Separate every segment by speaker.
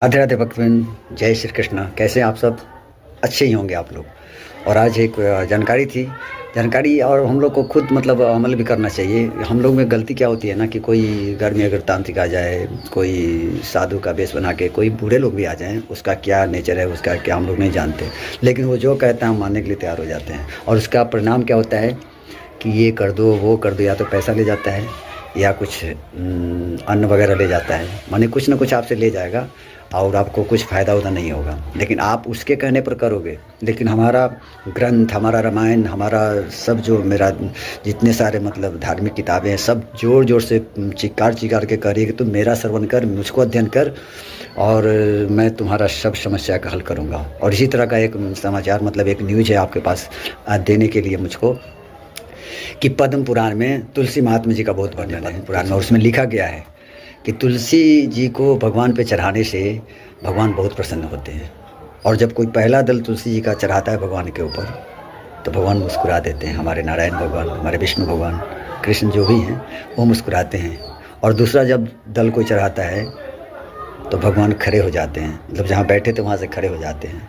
Speaker 1: राधे राधे भक्तवृंद, जय श्री कृष्ण। कैसे हैं आप सब? अच्छे ही होंगे आप लोग। और आज एक जानकारी और हम लोग को खुद मतलब अमल भी करना चाहिए। हम लोग में गलती क्या होती है ना कि कोई घर में अगर तांत्रिक आ जाए, कोई साधु का वेश बना के, कोई बूढ़े लोग भी आ जाएं, उसका क्या नेचर है, उसका क्या हम लोग नहीं जानते, लेकिन वो जो कहता है हम मानने के लिए तैयार हो जाते हैं। और उसका परिणाम क्या होता है कि ये कर दो, वो कर दो, या तो पैसा ले जाता है या कुछ अन्न वगैरह ले जाता है, माने कुछ ना कुछ आपसे ले जाएगा और आपको कुछ फ़ायदा उदा नहीं होगा। लेकिन आप उसके कहने पर करोगे। लेकिन हमारा ग्रंथ, हमारा रामायण, हमारा सब जो मेरा जितने सारे मतलब धार्मिक किताबें हैं, सब ज़ोर ज़ोर से चिक्कार चिक्कार के कह रही है कि तुम मेरा श्रवण कर, मुझको अध्ययन कर और मैं तुम्हारा सब समस्या का हल करूँगा। और इसी तरह का एक समाचार मतलब एक न्यूज़ है आपके पास देने के लिए मुझको, कि पद्म पुराण में तुलसी महात्मा जी का बहुत वर्णन है पुराण में, और उसमें लिखा गया है कि तुलसी जी को भगवान पे चढ़ाने से भगवान बहुत प्रसन्न होते हैं। और जब कोई पहला दल तुलसी जी का चढ़ाता है भगवान के ऊपर तो भगवान मुस्कुरा देते हैं। हमारे नारायण भगवान, हमारे विष्णु भगवान, कृष्ण जो भी हैं वो मुस्कुराते हैं। और दूसरा जब दल कोई चढ़ाता है तो भगवान खड़े हो जाते हैं, मतलब जहाँ बैठे थे वहाँ से खड़े हो जाते हैं।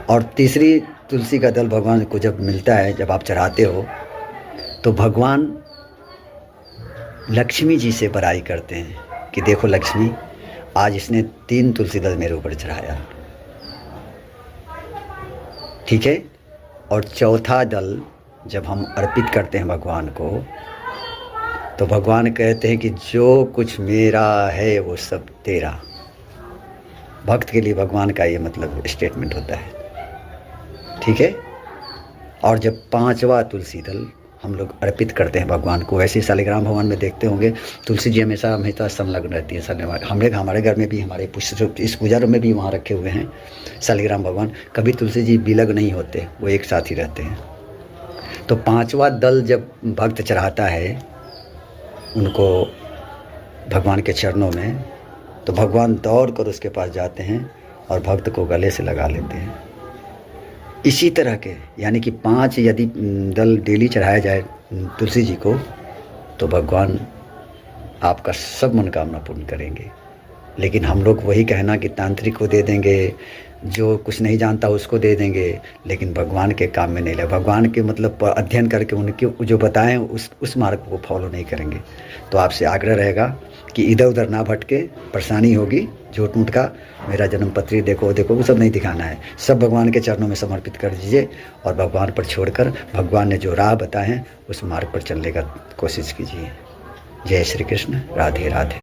Speaker 1: और तीसरी तुलसी का दल भगवान को जब मिलता है, जब आप चढ़ाते हो, तो भगवान लक्ष्मी जी से बड़ाई करते हैं कि देखो लक्ष्मी, आज इसने 3 तुलसी दल मेरे ऊपर चढ़ाया, ठीक है। और चौथा दल जब हम अर्पित करते हैं भगवान को, तो भगवान कहते हैं कि जो कुछ मेरा है वो सब तेरा। भक्त के लिए भगवान का ये मतलब स्टेटमेंट होता है, ठीक है। और जब 5वां तुलसी दल हम लोग अर्पित करते हैं भगवान को, वैसे ही शालिग्राम भगवान में देखते होंगे तुलसी जी हमेशा संलग्न रहती है। हमारे घर में भी, हमारे इस पूजा रूम में भी वहाँ रखे हुए हैं शालिग्राम भगवान। कभी तुलसी जी विलग नहीं होते, वो एक साथ ही रहते हैं। तो 5वां दल जब भक्त चढ़ाता है उनको भगवान के चरणों में, तो भगवान दौड़ कर उसके पास जाते हैं और भक्त को गले से लगा लेते हैं। इसी तरह के यानी कि 5 यदि दल डेली चढ़ाया जाए तुलसी जी को, तो भगवान आपका सब मनोकामना पूर्ण करेंगे। लेकिन हम लोग वही कहना कि तांत्रिक को दे देंगे, जो कुछ नहीं जानता उसको दे देंगे, लेकिन भगवान के काम में नहीं लगे। भगवान के मतलब अध्ययन करके उनके जो बताएं उस मार्ग को फॉलो नहीं करेंगे। तो आपसे आग्रह रहेगा कि इधर उधर ना भटके, परेशानी होगी झूठ मूठ का। मेरा जन्म पत्री देखो वो सब नहीं दिखाना है, सब भगवान के चरणों में समर्पित कर दीजिए और भगवान पर छोड़कर भगवान ने जो राह बताए हैं उस मार्ग पर चलने का कोशिश कीजिए। जय श्री कृष्ण, राधे राधे।